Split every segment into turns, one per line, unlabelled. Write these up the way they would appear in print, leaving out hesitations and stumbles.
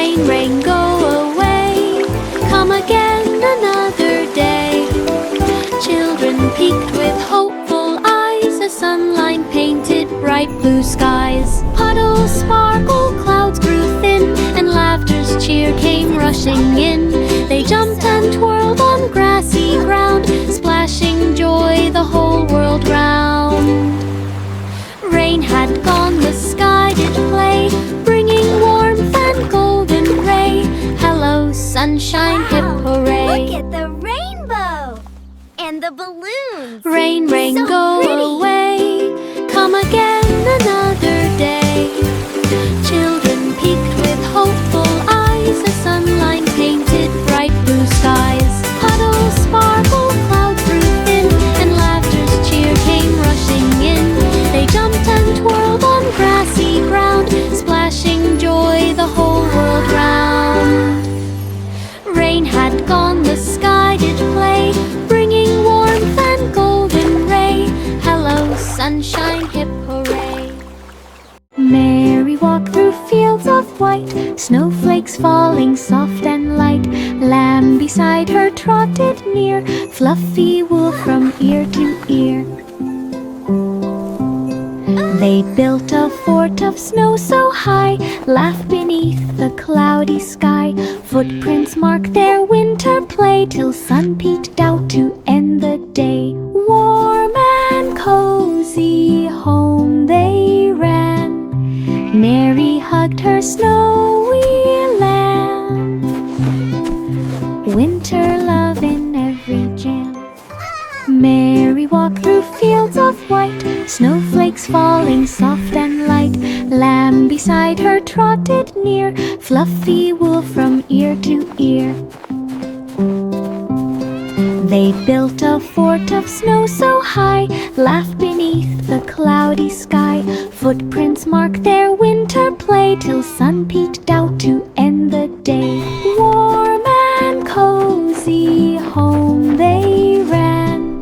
Rain, rain, go away, come again another day. Children peeked with hopeful eyes, a sunline painted bright blue skies. Puddles sparkled, clouds grew thin, and laughter's cheer came rushing in. They jumped and twirled on grassy ground, splashing joy the whole world round. Rain had gone, the sky did play, bringing warmth and golden ray. Hello, sunshine, hip hooray!
Look at the rainbow! And the balloons!
Rain, rain,
So
go
pretty.
away, come again another day. Children peeked with hopeful eyes, a sunline painted bright blue skies. Puddles sparkled, clouds grew thin, and laughter's cheer came rushing in. They jumped and twirled on grassy ground, splashing joy the whole world round. Rain had gone, the sky did play, bringing warmth and golden ray. Hello, sunshine, hip hooray! Mary walked through fields of white, snowflakes falling soft and light. Lamb beside her trotted near, fluffy wool from ear to ear. They built a fort of snow so high, laughed beneath the cloudy sky. Footprints marked their winter play, till sun peeked out to end the day. Warm and cozy home they ran, Mary hugged her snowy lamb. Winter love in every jam. Mary walked through fields of white, snowflakes falling soft and light. Lamb beside her trotted near, fluffy wool from ear to ear. They built a fort of snow so high, laughed beneath the cloudy sky. Footprints marked their winter play, till sun peeked out to end the day. Warm and cozy home they ran,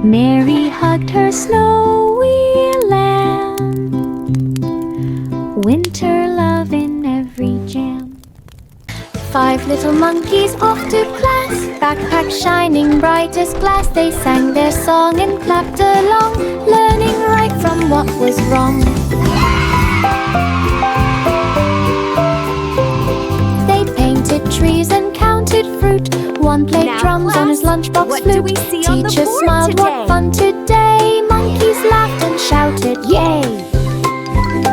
Mary hugged her snowy lamb. Winter love in every jam. 5 little monkeys off to class, backpack shining bright as glass. They sang their song and clapped along, learning right from what was wrong. They painted trees and counted fruit. One played
Now,
drums on his lunchbox
what
flute.
do we see on the
Teacher
board
smiled,
today?
what fun today. Monkeys laughed and shouted, yay!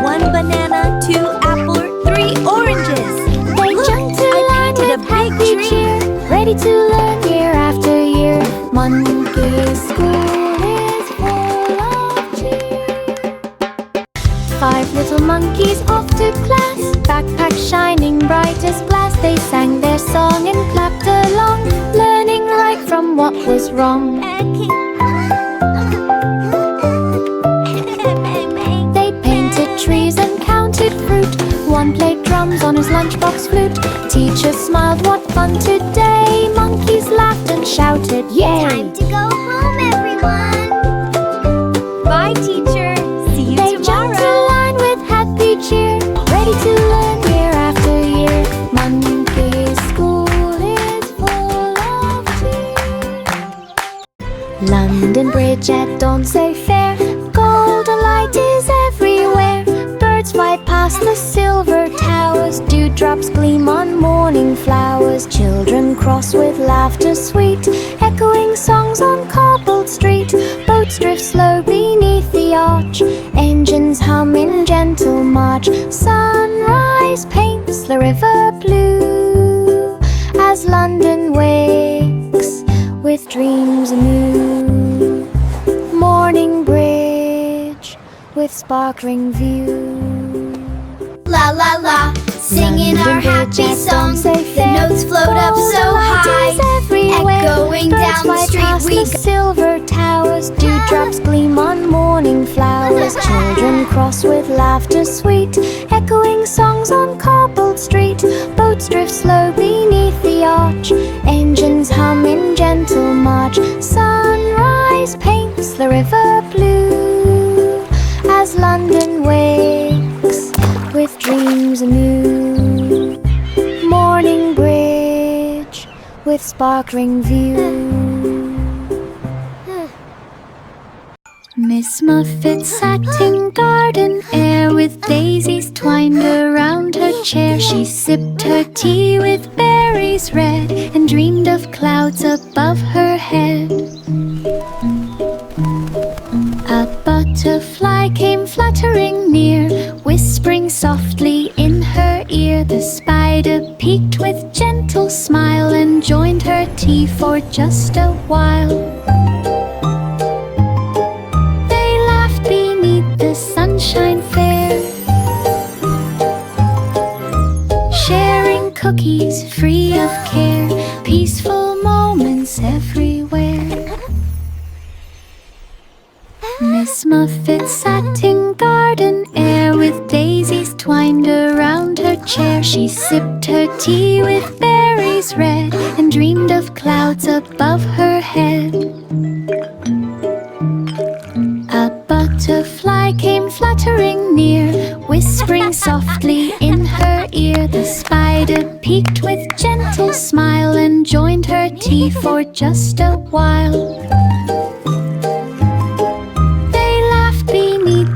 1 banana, 2 apple, 3 oranges.
They
Look,
jumped to
I
line
painted
with
a big
happy
tree.
cheer, ready to learn year after year. Monkey school is full of cheer. 5 little monkeys off to class, backpack shining bright as glass. They sang their song and clapped along, learning right from what was wrong. They painted trees and counted fruit. One played drums on his lunchbox flute. Teacher smiled, what fun today. Monkeys laughed and shouted, yay!
Time to go home, everyone. Bye, teacher. See you
They jumped to
tomorrow.
line with happy cheer, ready to learn year after year. Monkey school is full of cheer. London Bridge at dawn so fair, golden light is everywhere. Birds fly past the silver towers, dewdrops gleam on morning flowers. Children cross with laughter sweet, echoing songs on cobbled street. Boats drift slow beneath the arch, engines hum in gentle march. Sunrise paints the river blue, as London wakes with dreams anew. Morning bridge with sparkling view.
La la la, singing our happy song. The notes float up so high, echoing down the street we go.
Silver towers, dewdrops gleam on morning flowers. Children cross with laughter sweet, echoing songs on cobbled street. Boats drift slow beneath the arch, engines hum in gentle march. Sunrise paints the river blue, as London wakes with dreams anew. with sparkling view. Miss Muffet sat in garden air with daisies twined around her chair. She sipped her tea with berries red and dreamed of clouds above her head. A butterfly came fluttering near, whispering softly in her ear. The spider peeked with gentle smile and joined her tea for just a while. They laughed beneath the sunshine fair, sharing cookies free of care, peaceful moments everywhere. Miss Muffet sat in garden air with daisies twined around her chair. She sipped her tea with berries red and dreamed of clouds above her head. A butterfly came fluttering near, whispering softly in her ear. The spider peeked with gentle smile and joined her tea for just a while.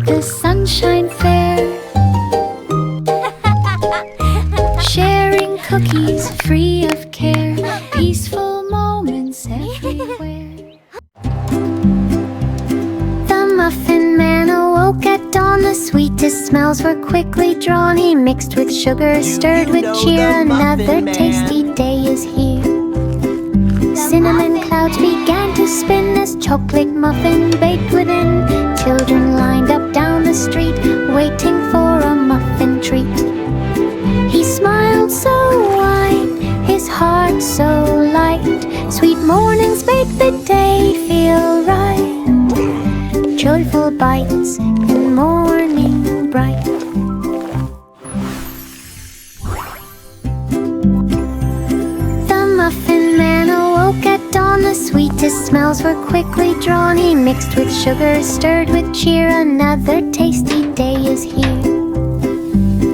The sunshine fair, sharing cookies free of care, peaceful moments everywhere. The Muffin Man awoke at dawn. The sweetest smells were quickly drawn. He mixed with sugar, stirred with cheer. Another tasty day is here. Cinnamon clouds began to spin as chocolate muffin baked within. Children lined up down the street, waiting for a muffin treat. He smiled so wide, his heart so light. Sweet mornings made the day feel right. Joyful bites, good morning bright. The Muffin Man awoke at dawn. The sweetest smells were quickly drawn. He mixed with sugar, stirred with cheer. Another tasty day is here.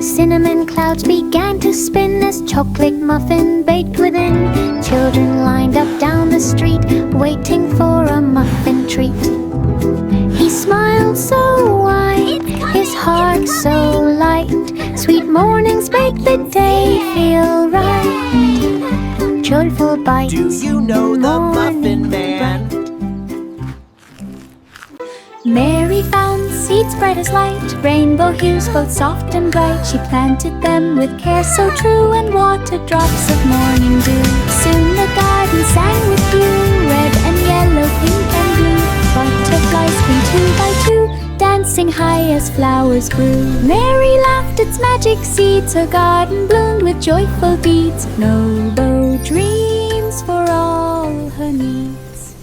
Cinnamon clouds began to spin as chocolate muffin baked within. Children lined up down the street, waiting for a muffin treat. He smiled so wide, his heart so light. Sweet mornings make the day feel right. Joyful bites.
Do you know the Muffin Man?
Mary found seeds bright as light, rainbow hues both soft and bright. She planted them with care so true and watered drops of morning dew. Soon the garden sang with blue, red and yellow, pink and blue. Butterflies came two by two, dancing high as flowers grew. Mary laughed its magic seeds, her garden bloomed with joyful beads. No bow dreams for all her needs.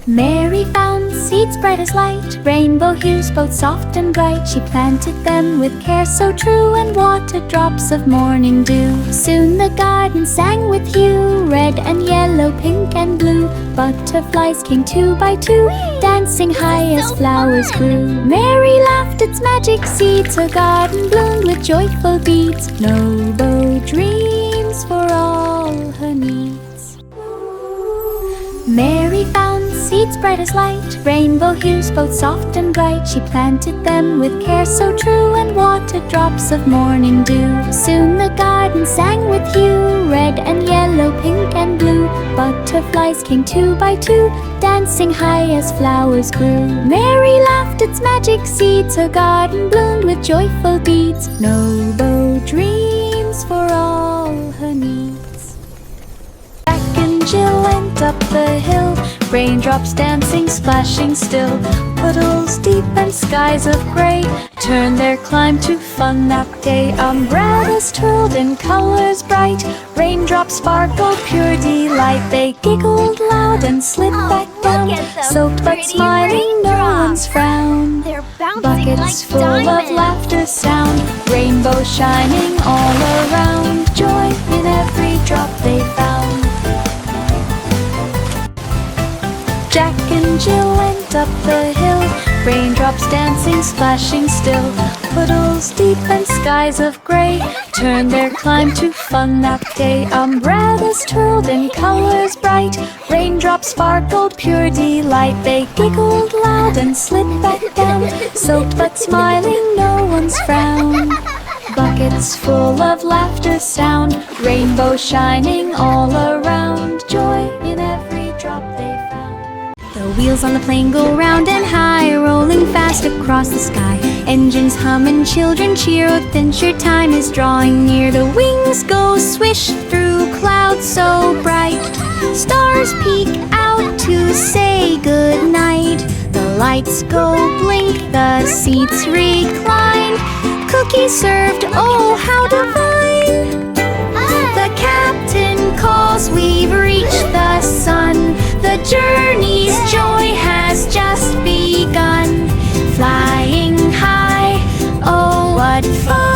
Mary found seeds bright as light, rainbow hues both soft and bright. She planted them with care so true and watered drops of morning dew. Soon the garden sang with hue, red and yellow, pink and blue. Butterflies came two by two, dancing high as flowers grew. Mary laughed its magic seeds, her garden bloomed with joyful beads. No bow dreams for all her needs. Mary found seeds bright as light, rainbow hues both soft and bright. She planted them with care so true and watered drops of morning dew. Soon the garden sang with hue, red and yellow, pink and blue. Butterflies came two by two, dancing high as flowers grew. Mary laughed its magic seeds, her garden bloomed with joyful beads. No bow dreams for all her needs. Jack and Jill went up the hill, raindrops dancing, splashing still. Puddles deep and skies of gray turned their climb to fun that day. Umbrellas twirled in colors bright, raindrops sparkled pure delight. They giggled loud and slid back down, soaked but smiling, no one's frown. Buckets full of laughter sound, rainbow shining all around. Joy in every drop they found. Jack and Jill went up the hill, Raindrops dancing, splashing still. Puddles deep and skies of gray turn their climb to fun that day. Umbrellas twirled in colors bright. Raindrops sparkled, pure delight. They giggled loud and slid back down, soaked but smiling, no one's frown. Buckets full of laughter sound, rainbow shining all around. Joy in every drop they found. The wheels on the plane go round and high, rolling fast across the sky. Engines hum and children cheer, adventure time is drawing near. The wings go swish through clouds so bright. Stars peek out to say good night. The lights go blink, the seats recline. Cookies served, oh how divine. The captain calls, we've reached the sun. The journey's joy has just begun. Flying high, oh what fun.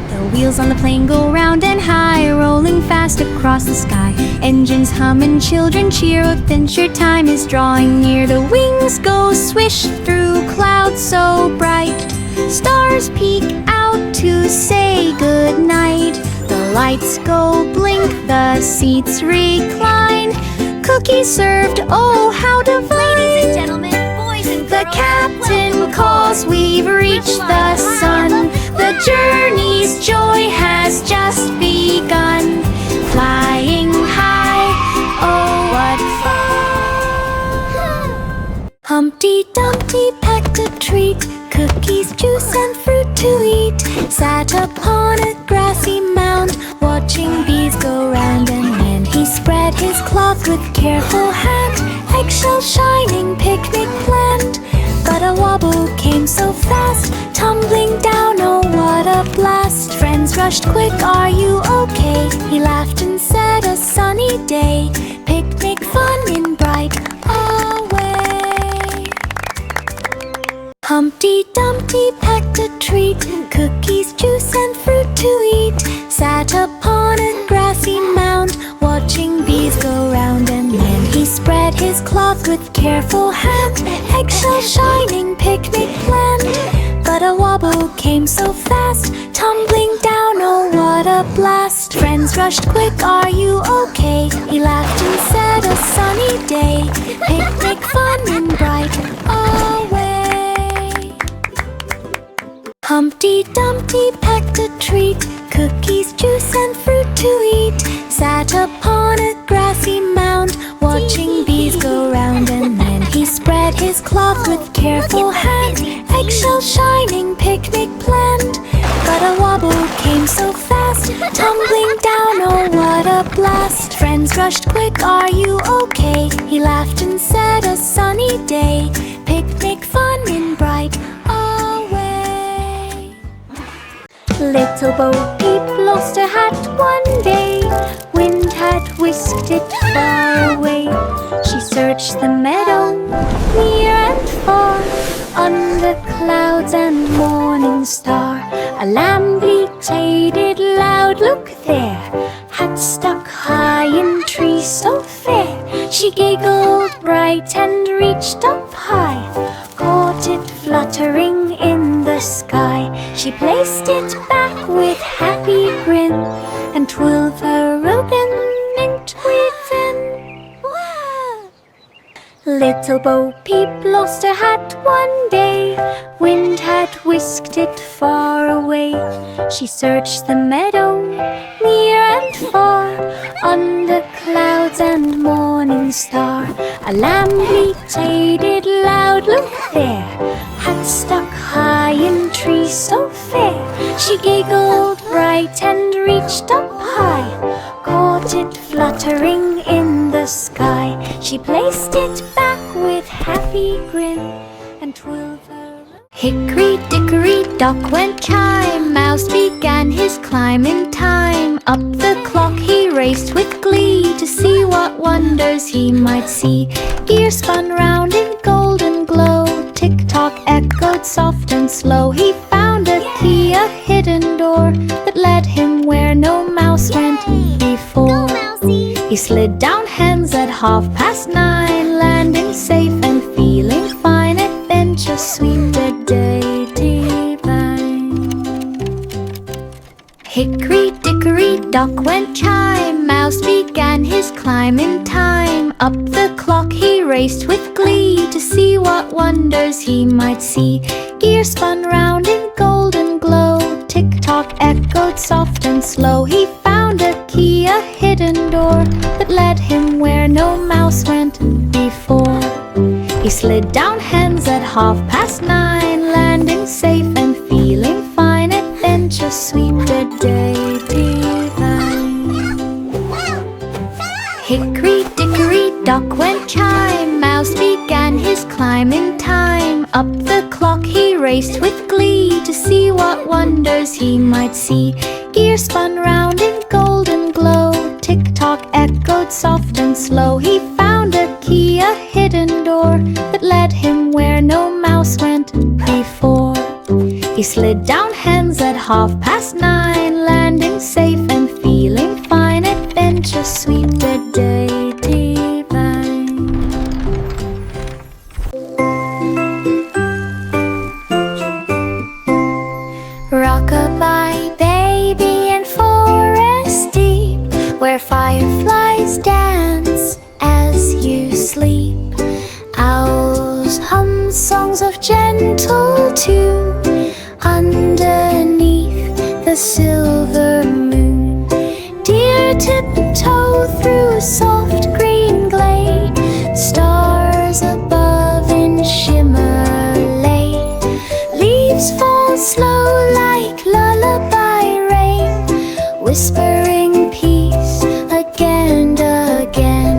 The wheels on the plane go round and high, rolling fast across the sky. Engines hum and children cheer, adventure time is drawing near. The wings go swish through clouds so bright. Stars peek out to say good night. The lights go blink, the seats recline. Cookies served, oh how divine. Ladies and gentlemen, boys and girls, the captain calls, we've reached the sun. The journey's joy has just begun. Flying high, oh what fun. Humpty Dumpty packed a treat, cookies, juice and fruit to eat. Sat upon a grassy mound, watching bees go round. And when he spread his cloth with careful hand, eggshell shining, picnic planned. But a wobble came so fast, tumbling down, oh what a blast. Friends rushed quick, are you okay? He laughed and said, a sunny day. Picnic fun in bright away. Humpty Dumpty packed a treat, cookies, juice and fruit to eat. Sat upon a grassy mound, watching bees go round. And when he spread his cloth with careful hand, eggshell shining, picnic planned. But a wobble came so fast, tumbling down, oh what a blast. Friends rushed quick, are you okay? He laughed and said, a sunny day. Picnic fun in bright away. Humpty Dumpty packed a treat, cookies, juice and fruit to eat. Sat upon a grassy mound, watching bees go round. And then he spread his cloth with careful hand, eggshell shining, picnic planned. But a wobble came so fast, tumbling down, oh what a blast. Friends rushed quick, are you okay? He laughed and said, a sunny day. Picnic fun in bright away. Little Bo Peep lost her hat one day. Wind had whisked it far away. She searched the meadow, near and far, under clouds and morning star. A lamb bleated loud, look there, hat stuck high in tree so fair. She giggled bright and reached up high, caught it fluttering in the sky. She placed it back with happy grin, and twirled her ribbon inked within. Little Bo Peep lost her hat one day. Wind had whisked it far away. She searched the meadow, near and far, under clouds and morning star. A lamb bleated loud, look there, hat stuck high in tree so fair. She giggled bright and reached up high, caught it fluttering in the sky. She placed it back with happy grin, and twirled her. Hickory dickory dock went chime, Mouse began his climb in time. Up the clock he raced with glee, to see what wonders he might see. Gears spun round in golden glow, tick-tock echoed soft and slow. He found a key, a hidden door, that led him where no mouse went before. He slid down hens that 9:30, landing safe and feeling fine. Adventure sweet, a day divine. Hickory dickory dock went chime, Mouse began his climb in time. Up the clock he raced with glee, to see what wonders he might see. Gears spun round in golden glow, tick-tock echoed soft and slow. He found a key, a hidden door, that led him where no mouse went before. He slid down hens at 9:30, landing safe and feeling fine. Adventure sweet, a day divine. Hickory dickory dock went chime, Mouse began his climb in time. Up the clock he raced with glee, to see what wonders he might see. Gears spun round in golden glow, tick-tock echoed soft and slow. He found a key, a hidden door, that led him where no mouse went before. He slid down hens at 9:30, landing safe and feeling fine. Adventure sweet, a day divine. Rock-a-bye baby in forest deep, where fireflies dance as you sleep. Owls hum songs of gentle tune, underneath the silver moon. Deer tiptoe through soft green glade, stars above in shimmer late. Leaves fall slow like lullaby rain, whispering peace again and again.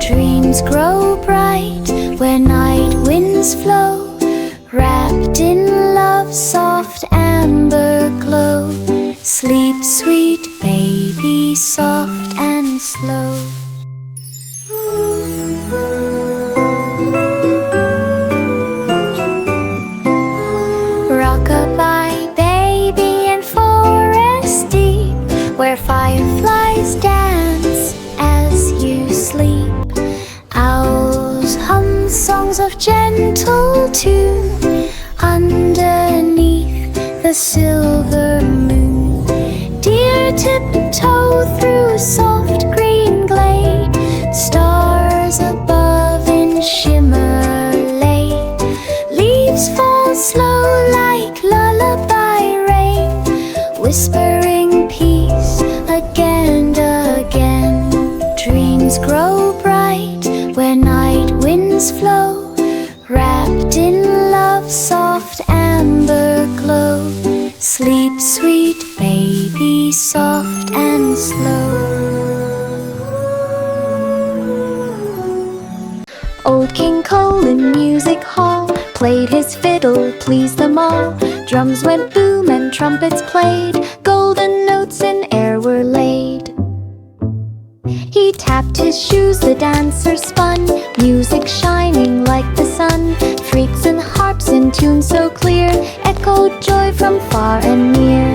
Dreams grow bright where night winds flow, wrapped in love, soft amber glow. Sleep sweet baby, soft and slow. Rock-a-bye baby in forest deep, where fireflies dance as you sleep. Owls hum songs of gentle tune, underneath the silver moon. Deer tiptoe through soft green glade, stars above in shimmer late. Leaves fall slow like lullaby rain, whispering peace again and again. Dreams grow bright where night winds flow, wrapped in love, soft amber glow. Sleep sweet baby, soft and slow. Old King Cole in music hall played his fiddle, pleased them all. Drums went boom and trumpets played, golden notes in air were laid. He tapped his shoes, the dancer spun, music shining like the sun. Freaks and harps in tune so clear, echoed joy from far and near.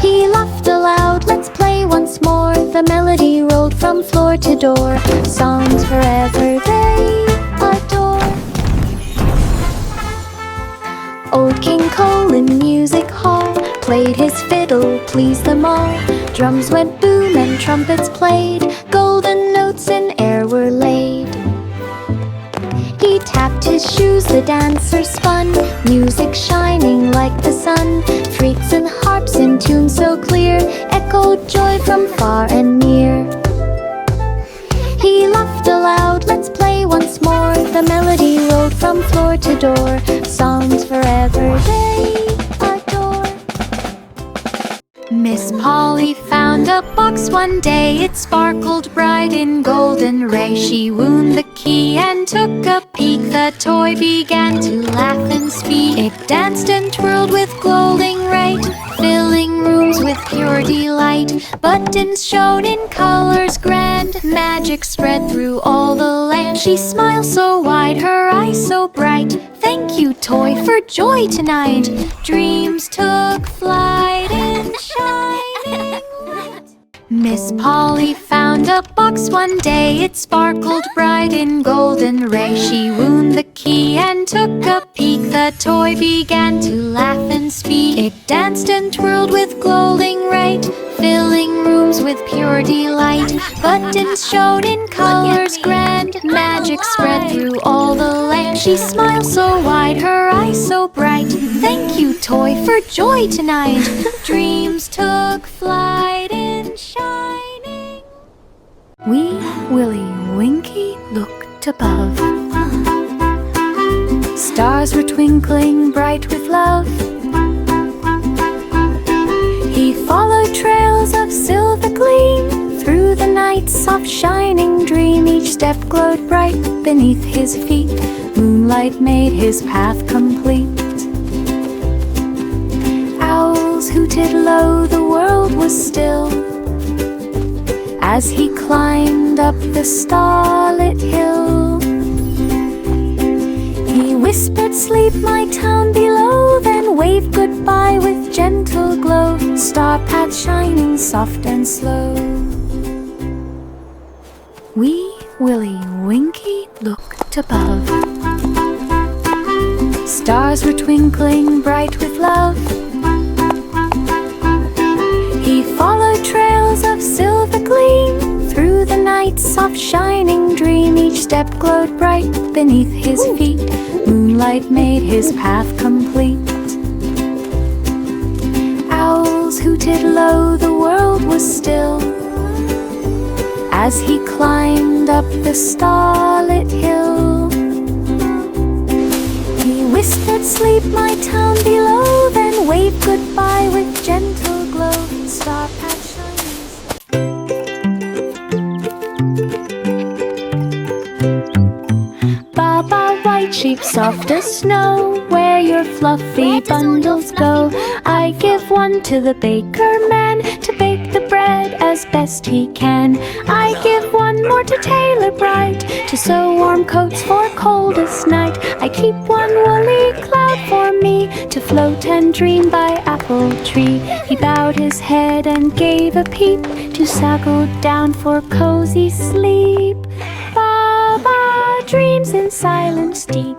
He laughed aloud, let's play once more. The melody rolled from floor to door, songs forever they adore. Old King Cole in music hall played his fiddle, pleased them all. Drums went boom and trumpets played, golden notes in air were laid. He tapped his shoes, the dancer spun, music shining like the sun. Freaks and harps in tune so clear, echoed joy from far and near. He laughed aloud, let's play once more. The melody rolled from floor to door, songs forever they adore. Miss Polly found a box one day, it sparkled bright in golden ray. She wound the key and took a peek, the toy began to laugh and speak. It danced and twirled with glowing right, filling rooms with pure delight. Buttons shone in colors grand, magic spread through all the land. She smiled so wide, her eyes so bright, thank you, toy, for joy tonight. Dreams took flight in shining light. Miss Polly found a box one day. It sparkled bright in golden ray. She wound the key and took a peek. The toy began to laugh and speak. It danced and twirled with glowing right, filling rooms with pure delight. Buttons shone in colors grand, magic spread through all the land. She smiled so wide, her eyes so bright. Thank you, toy, for joy tonight. Dreams took flight in shining. Wee Willie Winky looked above. Stars were twinkling bright with love. He followed trails of silver gleam through the night's soft shining dream. Each step glowed bright beneath his feet. Moonlight made his path complete. Owls hooted low, the world was still as he climbed up the starlit hill. He whispered, "Sleep, my town below," then waved goodbye with gentle glow. Star paths shining soft and slow. Wee Willie Winky looked above. Stars were twinkling bright with love. He followed trails of silver gleam through the night's soft shining dream. Each step glowed bright beneath his feet. Moonlight made his path complete. Owls hooted low, the world was still as he climbed up the starlit hill. He whispered, "Sleep, my town below," then waved goodbye with gentle glow. Star path shining. Baba, white sheep, soft as snow, where your fluffy bundles go. I give one to the baker man to bake the bread as best he can. I give one more to Tailor Bright to sew warm coats for coldest night. I keep one woolly cloud for me to float and dream by apple tree. He bowed his head and gave a peep to snuggle down for cozy sleep. Baba dreams in silence deep.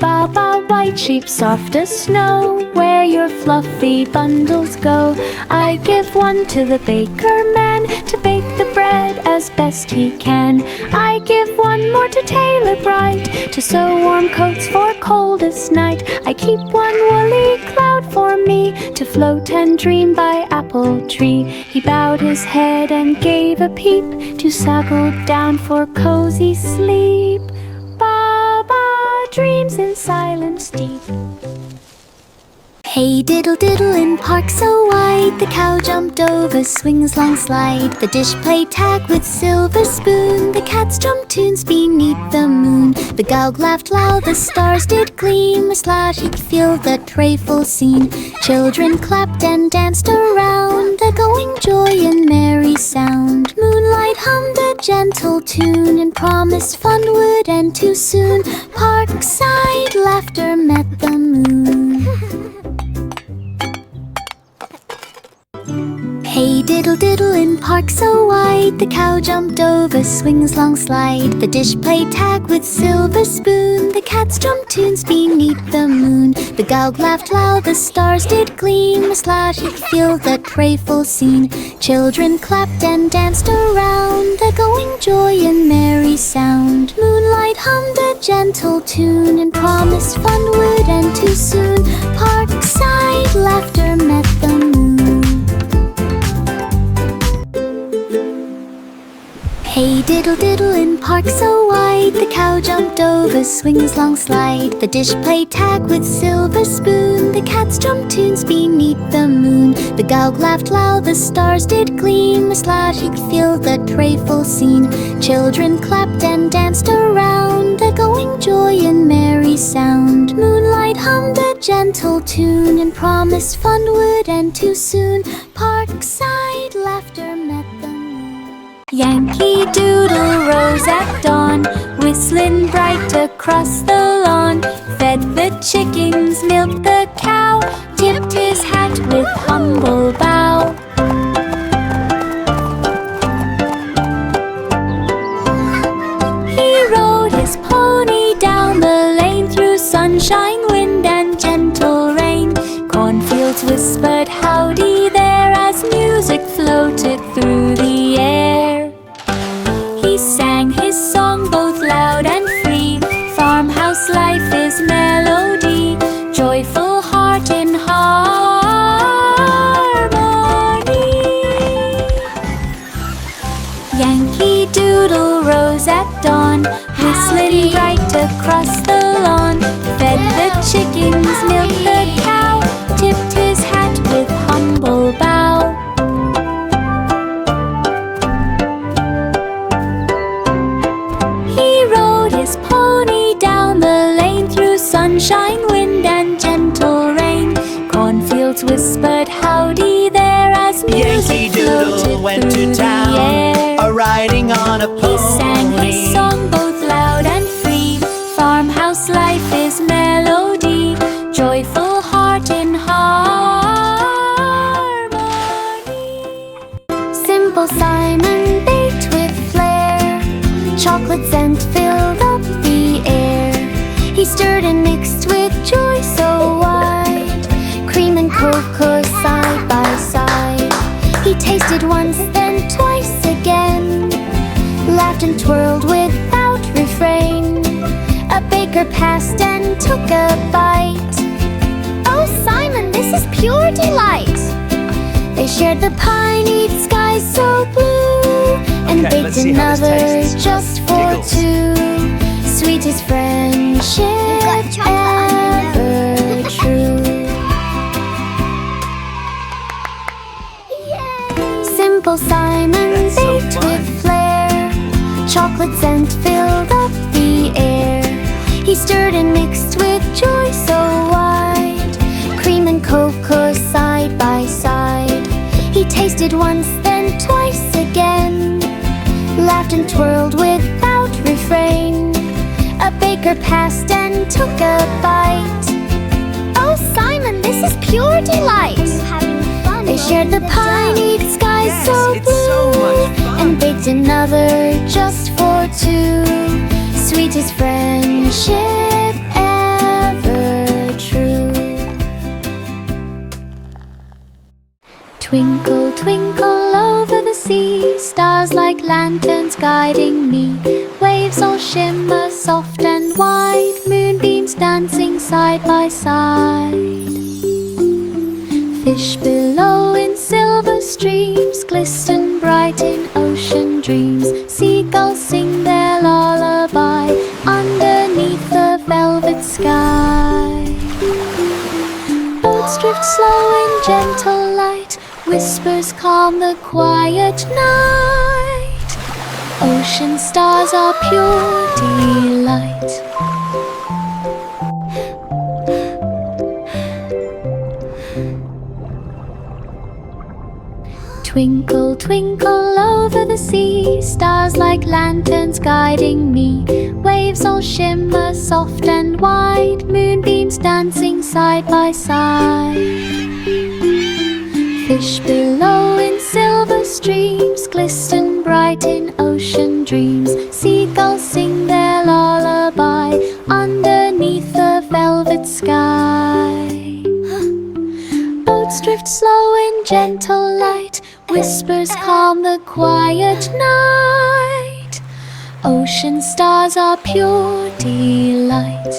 Baba, white sheep, soft as snow, where your fluffy bundles go. I give one to the baker man to bake the bread as best he can. I give one more to Tailor Bright to sew warm coats for coldest night. I keep one woolly cloud for me to float and dream by apple tree. He bowed his head and gave a peep to snuggle down for cozy sleep. Baba dreams in silence deep. Hey diddle diddle in park so wide, the cow jumped over swings long slide. The dish played tag with silver spoon, the cats jumped tunes beneath the moon. The gowk laughed loud, the stars did gleam, as Slash could feel the playful scene. Children clapped and danced around, echoing joy and merry sound. Moonlight hummed a gentle tune and promised fun would end too soon. Parkside laughter met the moon. Hey diddle diddle in park so wide, the cow jumped over swings long slide. The dish played tag with silver spoon, the cats jumped tunes beneath the moon. The gowk laughed loud, the stars did gleam, as Slash could feel the playful scene. Children clapped and danced around, echoing joy and merry sound. Moonlight hummed a gentle tune and promised fun would end too soon. Parkside laughter met the moon. Hey diddle diddle in park so wide, the cow jumped over swings long slide. The dish played tag with silver spoon, the cats jumped tunes beneath the moon. The gowk laughed loud, the stars did gleam, as Slash could feel the playful scene. Children clapped and danced around, echoing joy and merry sound. Moonlight hummed a gentle tune and promised fun would end too soon. Parkside laughter met the moon. Yankee Doodle rose at dawn with whistling bright across the lawn, fed the chickens, milked the cow, tipped his hat with humble bow. He rode his pony down the lane through sunshine, wind and gentle rain. Cornfields whispered howdy there as music floated through the air. He sang his song both loud and free. Farmhouse life is melody, joyful heart in harmony. Yankee Doodle rose at dawn, whistling bright across the lawn, fed the chickens, milked the cow, tipped his hat with humble bow. He rode his pony down the lane through sunshine, wind and gentle rain. Cornfields whispered howdy there as music
Yankee Doodle
floated
went
through
to town,
the air.
riding on a pony.
He sang his song both loud and free. Farmhouse life is melody, joyful heart in harmony.
Simple Simon baked with flair, chocolate scent filled up the air. He stirred and mixed with joy so wide, cream and cocoa side by side. He tasted once, then twice again, laughed and twirled without refrain. A baker passed and took a bite. Oh, Simon, this is pure delight. They shared the pie-neath sky so blue, and
Okay,
baked
let's see how this
another
tastes.
just for
Giggles.
two. Sweetest friendship ever true. Simple Simon baked with flair, chocolate scent filled up the air. He stirred and mixed with joy so wide, cream and cocoa side by side. He tasted once, then twice again, laughed and twirled without refrain. A baker passed and took a bite. Oh, Simon, this is pure delight. They shared the pie-neath sky
Yes,
so
it's so
blue,
much fun.
and baked another just for two. Sweetest friendship ever true.
Twinkle, twinkle over the sea, stars like lanterns guiding me. Waves all shimmer soft and wide, moonbeams dancing side by side. Fish below in silver streams, glisten bright in ocean dreams. Seagulls sing their lullaby underneath the velvet sky. Boats drift slow in gentle light, whispers calm the quiet night. Ocean stars are pure delight. Twinkle, twinkle over the sea, stars like lanterns guiding me. Waves all shimmer soft and wide, moonbeams dancing side by side. Fish below in silver streams, glisten bright in ocean dreams. Seagulls sing their lullaby underneath the velvet sky. Boats drift slow in gentle light, whispers calm the quiet night. Ocean stars are pure delight.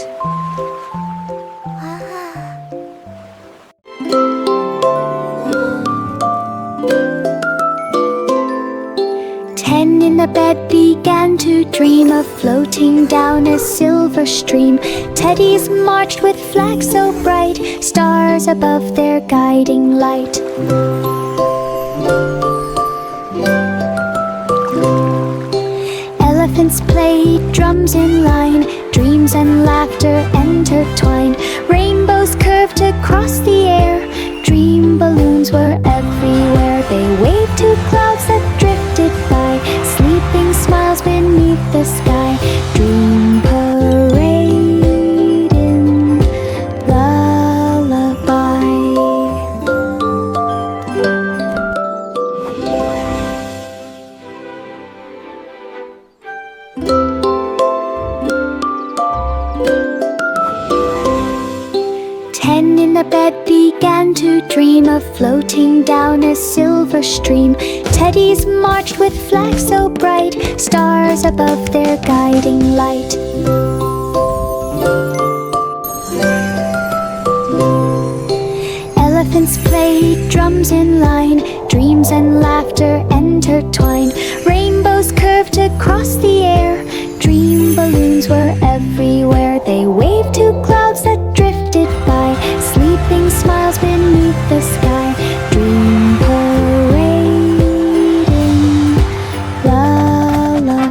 10 in the bed began to dream of floating down a silver stream. Teddies marched with flags so bright, stars above their guiding light. Elephants played drums in line, dreams and laughter intertwined. Rainbows curved across the air, dream balloons were everywhere. They waved to clouds that drifted by, sleeping smiles beneath the sky. Dream Red began to dream of floating down a silver stream. Teddies marched with flags so bright, stars above their guiding light. Elephants played drums in line, dreams and laughter intertwined. Rainbows curved across the air, dream balloons were everywhere. They waved to clouds that drifted by, sleeping smiles beneath the sky. Dream parading lullaby.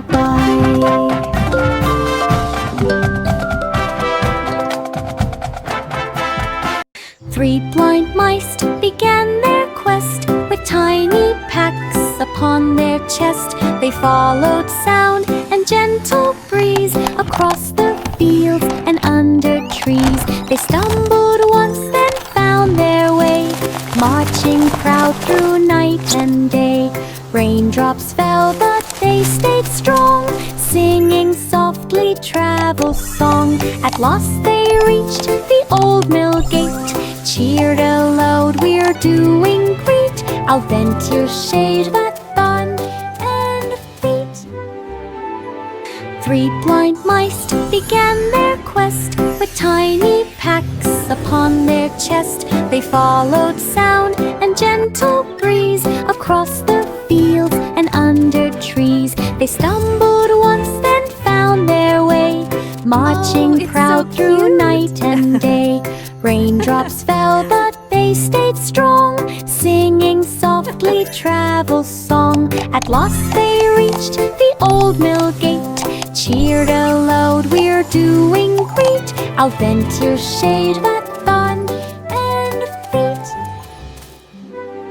3 blind mice began their quest with tiny packs upon their chest. They followed sound and gentle breeze across the fields and under trees. They stumbled once, then found their way, marching proud through night and day. Raindrops fell, but they stayed strong, singing softly travel song. At last they reached the old mill gate, cheered aloud, we're doing great. I'll vent your shade, but fun and feet. 3 blind mice began their quest with tiny packs upon their chest. They followed sound and gentle breeze across the fields and under trees. They stumbled once, then found their way, marching proud through night and day. Raindrops fell, but they stayed strong, singing softly travel song. At last they reached the old mill gate, cheered aloud, we're doing great. I'll vent your shade, but